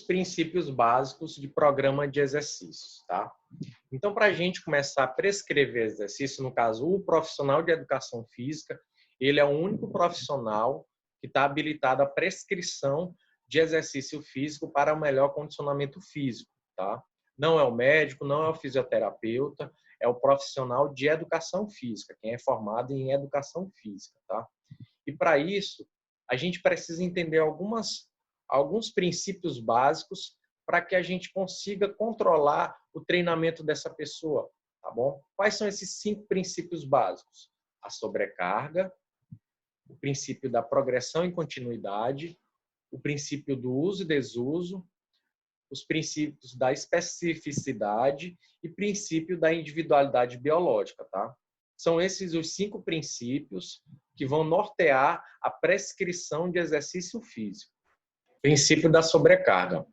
princípios básicos de programa de exercícios, tá? Então, para a gente começar a prescrever exercício, no caso, o profissional de educação física, ele é o único profissional que está habilitado à prescrição de exercício físico para o melhor condicionamento físico, tá? Não é o médico, não é o fisioterapeuta, é o profissional de educação física, quem é formado em educação física, tá? E para isso, a gente precisa entender alguns princípios básicos para que a gente consiga controlar o treinamento dessa pessoa, tá bom? Quais são esses 5 princípios básicos? A sobrecarga, o princípio da progressão e continuidade, o princípio do uso e desuso, os princípios da especificidade e princípio da individualidade biológica, tá? São esses os 5 princípios que vão nortear a prescrição de exercício físico. Princípio da sobrecarga.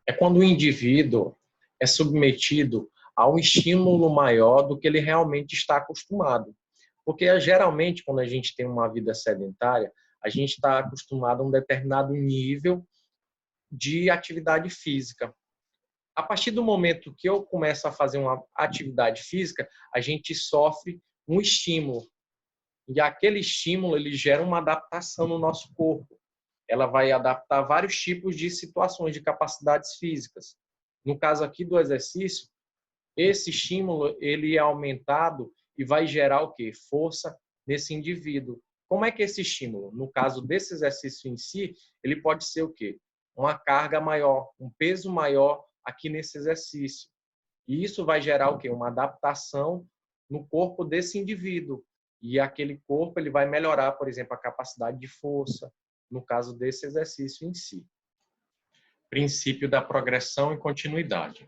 É quando o indivíduo é submetido a um estímulo maior do que ele realmente está acostumado. Porque, geralmente, quando a gente tem uma vida sedentária, a gente está acostumado a um determinado nível de atividade física. A partir do momento que eu começo a fazer uma atividade física, a gente sofre um estímulo. E aquele estímulo, ele gera uma adaptação no nosso corpo. Ela vai adaptar vários tipos de situações, de capacidades físicas. No caso aqui do exercício, esse estímulo ele é aumentado e vai gerar o quê? Força nesse indivíduo. Como é que é esse estímulo? No caso desse exercício em si, ele pode ser o quê? Uma carga maior, um peso maior aqui nesse exercício. E isso vai gerar o quê? Uma adaptação no corpo desse indivíduo. E aquele corpo ele vai melhorar, por exemplo, a capacidade de força, no caso desse exercício em si. Princípio da progressão e continuidade.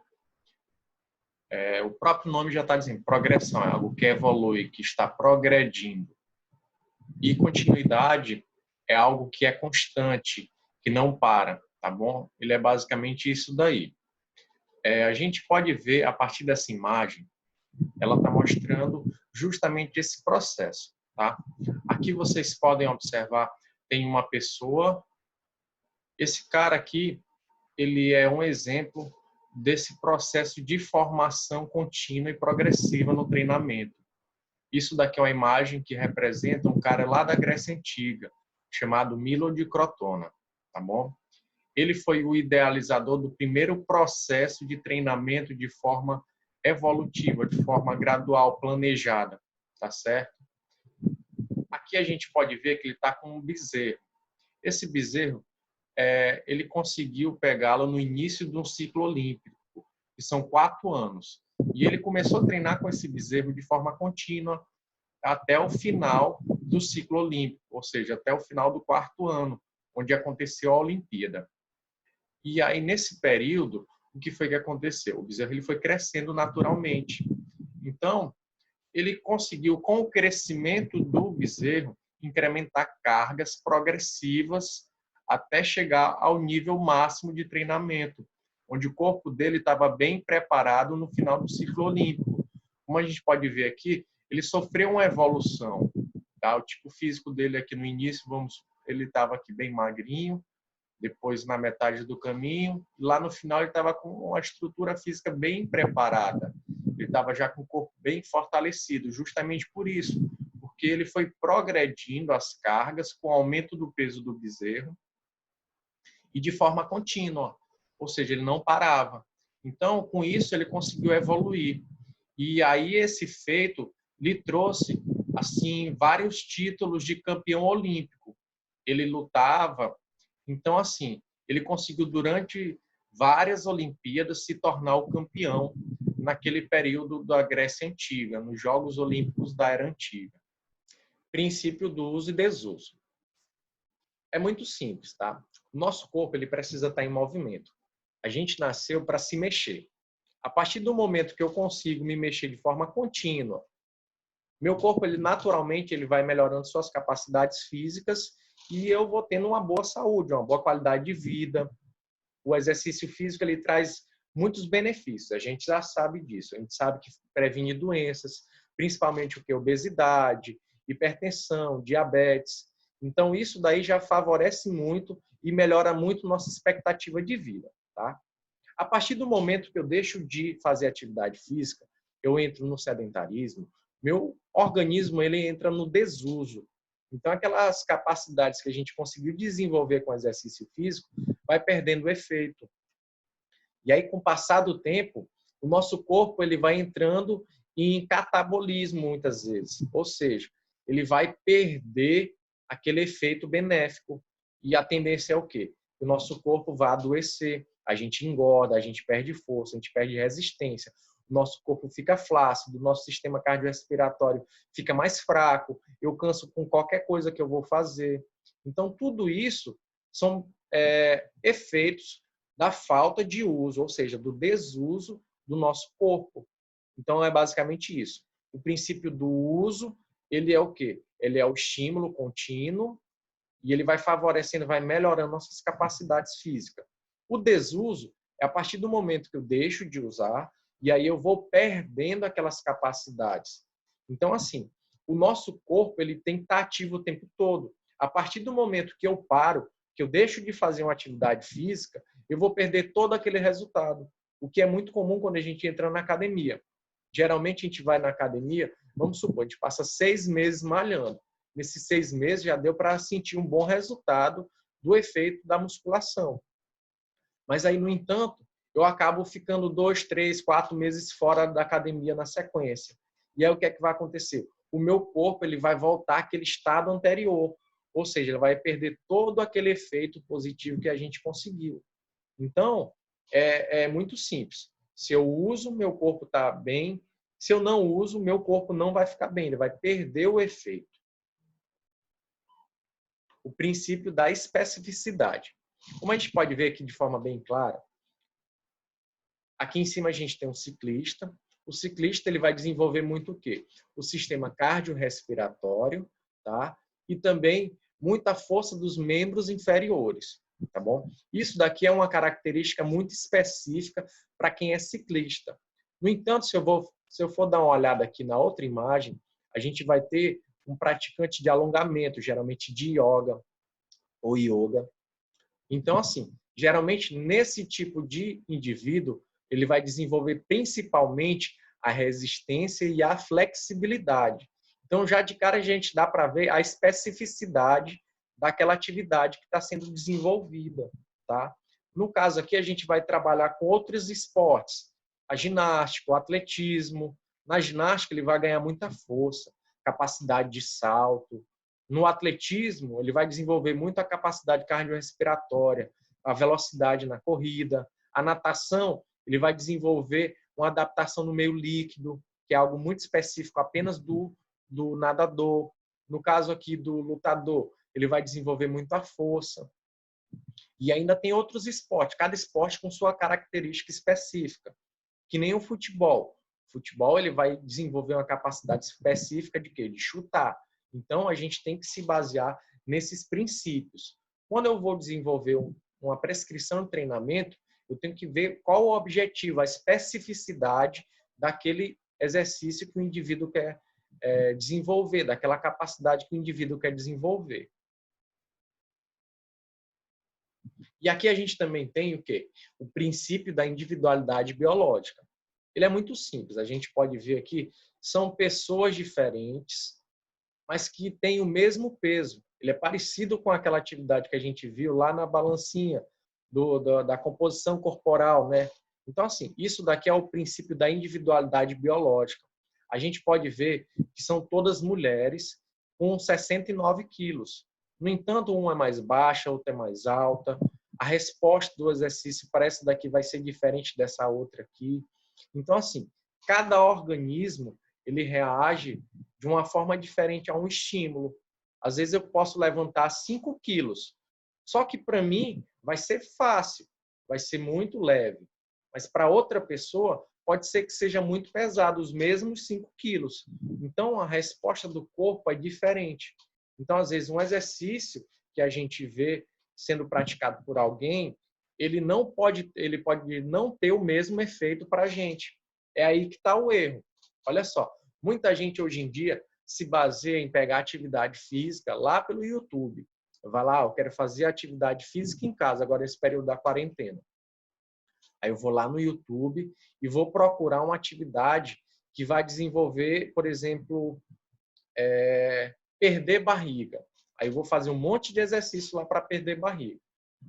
O próprio nome já está dizendo, progressão é algo que evolui, que está progredindo. E continuidade é algo que é constante, que não para, tá bom? Ele é basicamente isso daí. A gente pode ver, a partir dessa imagem, ela está mostrando justamente esse processo, tá? Aqui vocês podem observar, tem uma pessoa, esse cara aqui, ele é um exemplo desse processo de formação contínua e progressiva no treinamento. Isso daqui é uma imagem que representa um cara lá da Grécia Antiga, chamado Milo de Crotona, tá bom? Ele foi o idealizador do primeiro processo de treinamento de forma evolutiva, de forma gradual, planejada, tá certo? Aqui a gente pode ver que ele está com um bezerro. Esse bezerro, ele conseguiu pegá-lo no início de um ciclo olímpico, que são 4 anos. E ele começou a treinar com esse bezerro de forma contínua até o final do ciclo olímpico, ou seja, até o final do 4º ano, onde aconteceu a Olimpíada. E aí, nesse período, o que foi que aconteceu? O bezerro ele foi crescendo naturalmente. Então, ele conseguiu, com o crescimento do bezerro, incrementar cargas progressivas até chegar ao nível máximo de treinamento, onde o corpo dele estava bem preparado no final do ciclo olímpico. Como a gente pode ver aqui, ele sofreu uma evolução. Tá? O tipo físico dele aqui no início, ele estava aqui bem magrinho, depois na metade do caminho, lá no final ele estava com uma estrutura física bem preparada. Ele estava já com o corpo bem fortalecido, justamente por isso, porque ele foi progredindo as cargas com o aumento do peso do bezerro e de forma contínua, ou seja, ele não parava. Então, com isso, ele conseguiu evoluir. E aí esse feito lhe trouxe assim vários títulos de campeão olímpico. Ele lutava, então assim, ele conseguiu durante várias Olimpíadas se tornar o campeão naquele período da Grécia Antiga, nos Jogos Olímpicos da Era Antiga. Princípio do uso e desuso. É muito simples, tá? O nosso corpo ele precisa estar em movimento. A gente nasceu para se mexer. A partir do momento que eu consigo me mexer de forma contínua, meu corpo ele naturalmente ele vai melhorando suas capacidades físicas e eu vou tendo uma boa saúde, uma boa qualidade de vida. O exercício físico ele traz muitos benefícios. A gente já sabe disso. A gente sabe que previne doenças, principalmente o que? Obesidade, hipertensão, diabetes. Então, isso daí já favorece muito e melhora muito nossa expectativa de vida. tá? A partir do momento que eu deixo de fazer atividade física, eu entro no sedentarismo, meu organismo ele entra no desuso. Então, aquelas capacidades que a gente conseguiu desenvolver com exercício físico vai perdendo efeito. E aí, com o passar do tempo, o nosso corpo ele vai entrando em catabolismo muitas vezes. Ou seja, ele vai perder aquele efeito benéfico. E a tendência é o quê? O nosso corpo vai adoecer, a gente engorda, a gente perde força, a gente perde resistência, o nosso corpo fica flácido, o nosso sistema cardiorrespiratório fica mais fraco, eu canso com qualquer coisa que eu vou fazer. Então, tudo isso são efeitos da falta de uso, ou seja, do desuso do nosso corpo. Então, é basicamente isso. O princípio do uso, ele é o quê? Ele é o estímulo contínuo e ele vai favorecendo, vai melhorando nossas capacidades físicas. O desuso é a partir do momento que eu deixo de usar e aí eu vou perdendo aquelas capacidades. Então, assim, o nosso corpo ele tem que estar ativo o tempo todo. A partir do momento que eu paro, que eu deixo de fazer uma atividade física, eu vou perder todo aquele resultado. O que é muito comum quando a gente entra na academia. Geralmente a gente vai na academia, vamos supor, a gente passa 6 meses malhando. Nesses 6 meses já deu para sentir um bom resultado do efeito da musculação. Mas aí, no entanto, eu acabo ficando 2, 3, 4 meses fora da academia na sequência. E aí o que é que vai acontecer? O meu corpo ele vai voltar àquele estado anterior, ou seja, ele vai perder todo aquele efeito positivo que a gente conseguiu. Então, é muito simples. Se eu uso, meu corpo está bem. Se eu não uso, meu corpo não vai ficar bem, ele vai perder o efeito. O princípio da especificidade. Como a gente pode ver aqui de forma bem clara, aqui em cima a gente tem um ciclista. O ciclista ele vai desenvolver muito o quê? O sistema cardiorrespiratório, tá? E também muita força dos membros inferiores, tá bom? Isso daqui é uma característica muito específica para quem é ciclista. No entanto, se eu for dar uma olhada aqui na outra imagem, a gente vai ter um praticante de alongamento, geralmente de yoga ou yoga. Então, assim, geralmente nesse tipo de indivíduo, ele vai desenvolver principalmente a resistência e a flexibilidade. Então, já de cara a gente dá para ver a especificidade daquela atividade que está sendo desenvolvida, tá? No caso aqui, a gente vai trabalhar com outros esportes, a ginástica, o atletismo. Na ginástica, ele vai ganhar muita força, capacidade de salto. No atletismo, ele vai desenvolver muito a capacidade cardiorrespiratória, a velocidade na corrida. A natação, ele vai desenvolver uma adaptação no meio líquido, que é algo muito específico apenas do nadador. No caso aqui do lutador, ele vai desenvolver muito a força. E ainda tem outros esportes, cada esporte com sua característica específica, que nem o futebol. O futebol ele vai desenvolver uma capacidade específica de quê? De chutar. Então, a gente tem que se basear nesses princípios. Quando eu vou desenvolver uma prescrição de treinamento, eu tenho que ver qual o objetivo, a especificidade daquele exercício que o indivíduo quer desenvolver, daquela capacidade que o indivíduo quer desenvolver. E aqui a gente também tem o quê? O princípio da individualidade biológica. Ele é muito simples. A gente pode ver aqui, são pessoas diferentes, mas que têm o mesmo peso. Ele é parecido com aquela atividade que a gente viu lá na balancinha da composição corporal, né? Então, assim, isso daqui é o princípio da individualidade biológica. A gente pode ver que são todas mulheres com 69 quilos. No entanto, uma é mais baixa, outra é mais alta. A resposta do exercício parece daqui vai ser diferente dessa outra aqui. Então, assim, cada organismo ele reage de uma forma diferente a um estímulo. Às vezes eu posso levantar 5 quilos, só que para mim vai ser fácil, vai ser muito leve. Mas para outra pessoa pode ser que seja muito pesado, os mesmos 5 quilos. Então a resposta do corpo é diferente. Então, às vezes, um exercício que a gente vê sendo praticado por alguém, ele pode não ter o mesmo efeito para a gente. É aí que está o erro. Olha só, muita gente hoje em dia se baseia em pegar atividade física lá pelo YouTube. Vai lá, eu quero fazer atividade física em casa, agora nesse período da quarentena. Aí eu vou lá no YouTube e vou procurar uma atividade que vai desenvolver, por exemplo, perder barriga. Aí eu vou fazer um monte de exercício lá para perder barriga.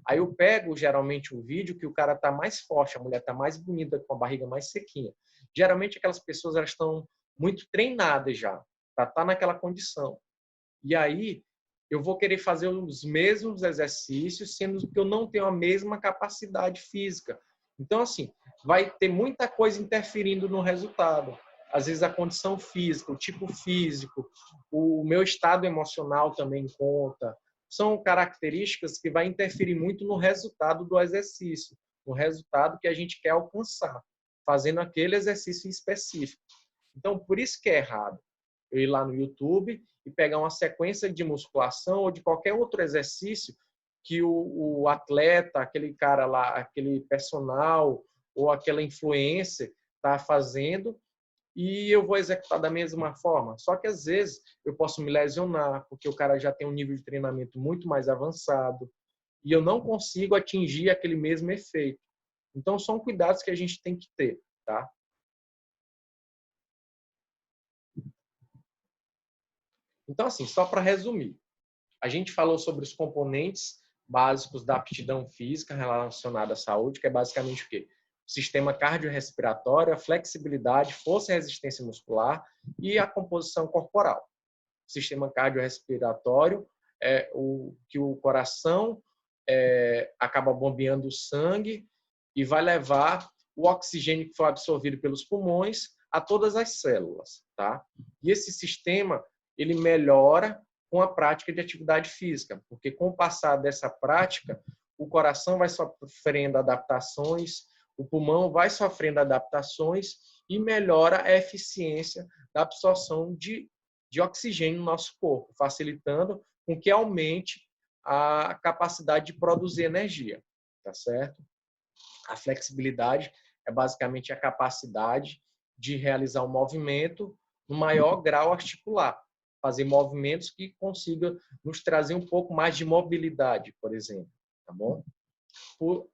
Aí eu pego, geralmente, um vídeo que o cara está mais forte, a mulher está mais bonita, com a barriga mais sequinha. Geralmente, aquelas pessoas elas estão muito treinadas já, para estar naquela condição. E aí, eu vou querer fazer os mesmos exercícios, sendo que eu não tenho a mesma capacidade física. Então, assim, vai ter muita coisa interferindo no resultado. Às vezes, a condição física, o tipo físico, o meu estado emocional também conta. São características que vai interferir muito no resultado do exercício, no resultado que a gente quer alcançar, fazendo aquele exercício específico. Então, por isso que é errado eu ir lá no YouTube e pegar uma sequência de musculação ou de qualquer outro exercício que o atleta, aquele cara lá, aquele personal ou aquela influencer está fazendo e eu vou executar da mesma forma. Só que às vezes eu posso me lesionar porque o cara já tem um nível de treinamento muito mais avançado e eu não consigo atingir aquele mesmo efeito. Então são cuidados que a gente tem que ter, tá? Então assim, só para resumir, a gente falou sobre os componentes básicos da aptidão física relacionada à saúde, que é basicamente o quê? O sistema cardiorrespiratório, a flexibilidade, força e resistência muscular e a composição corporal. O sistema cardiorrespiratório é o que o coração acaba bombeando o sangue e vai levar o oxigênio que foi absorvido pelos pulmões a todas as células, tá? E esse sistema, ele melhora com a prática de atividade física, porque com o passar dessa prática, o coração vai sofrendo adaptações, o pulmão vai sofrendo adaptações e melhora a eficiência da absorção de oxigênio no nosso corpo, facilitando com que aumente a capacidade de produzir energia, tá certo? A flexibilidade é basicamente a capacidade de realizar um movimento no maior grau articular, fazer movimentos que consigam nos trazer um pouco mais de mobilidade, por exemplo, tá bom?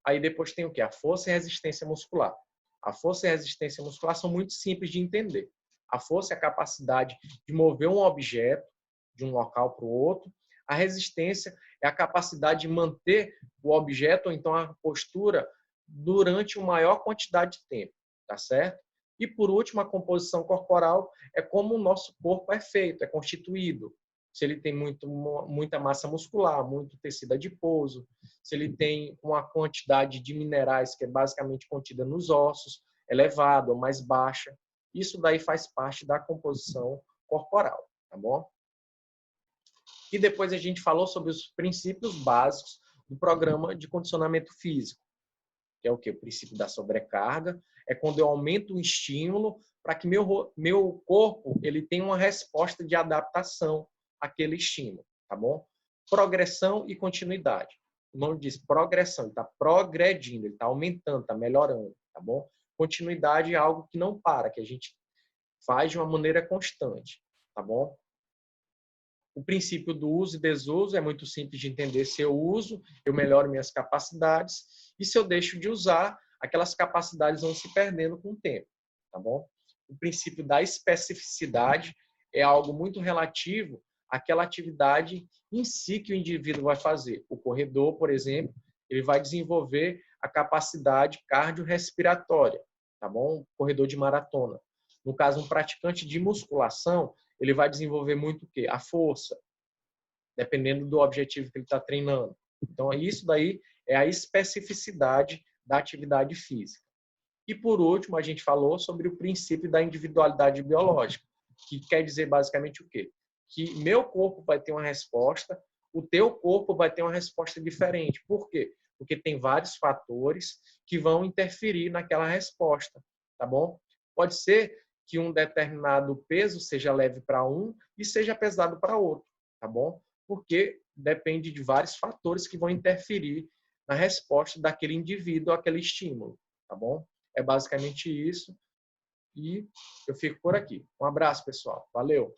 Aí depois tem o quê? A força e a resistência muscular. A força e a resistência muscular são muito simples de entender. A força é a capacidade de mover um objeto de um local para o outro. A resistência é a capacidade de manter o objeto, ou então a postura, durante uma maior quantidade de tempo, tá certo? E por último, a composição corporal é como o nosso corpo é feito, é constituído. Se ele tem muita massa muscular, muito tecido adiposo, se ele tem uma quantidade de minerais que é basicamente contida nos ossos, elevada ou mais baixa. Isso daí faz parte da composição corporal, tá bom? E depois a gente falou sobre os princípios básicos do programa de condicionamento físico, que é o quê? O princípio da sobrecarga. É quando eu aumento o estímulo para que meu corpo ele tenha uma resposta de adaptação àquele estímulo, tá bom? Progressão e continuidade. O nome diz progressão, ele está progredindo, ele está aumentando, está melhorando, tá bom? Continuidade é algo que não para, que a gente faz de uma maneira constante, tá bom? O princípio do uso e desuso é muito simples de entender. Se eu uso, eu melhoro minhas capacidades. E se eu deixo de usar, aquelas capacidades vão se perdendo com o tempo, tá bom? O princípio da especificidade é algo muito relativo àquela atividade em si que o indivíduo vai fazer. O corredor, por exemplo, ele vai desenvolver a capacidade cardiorrespiratória, tá bom? O corredor de maratona. No caso, um praticante de musculação, ele vai desenvolver muito o quê? A força, dependendo do objetivo que ele está treinando. Então, isso daí é a especificidade da atividade física. E, por último, a gente falou sobre o princípio da individualidade biológica, que quer dizer basicamente o quê? Que meu corpo vai ter uma resposta, o teu corpo vai ter uma resposta diferente. Por quê? Porque tem vários fatores que vão interferir naquela resposta, tá bom? Pode ser que um determinado peso seja leve para um e seja pesado para outro, tá bom? Porque depende de vários fatores que vão interferir na resposta daquele indivíduo àquele estímulo, tá bom? É basicamente isso. E eu fico por aqui. Um abraço, pessoal. Valeu!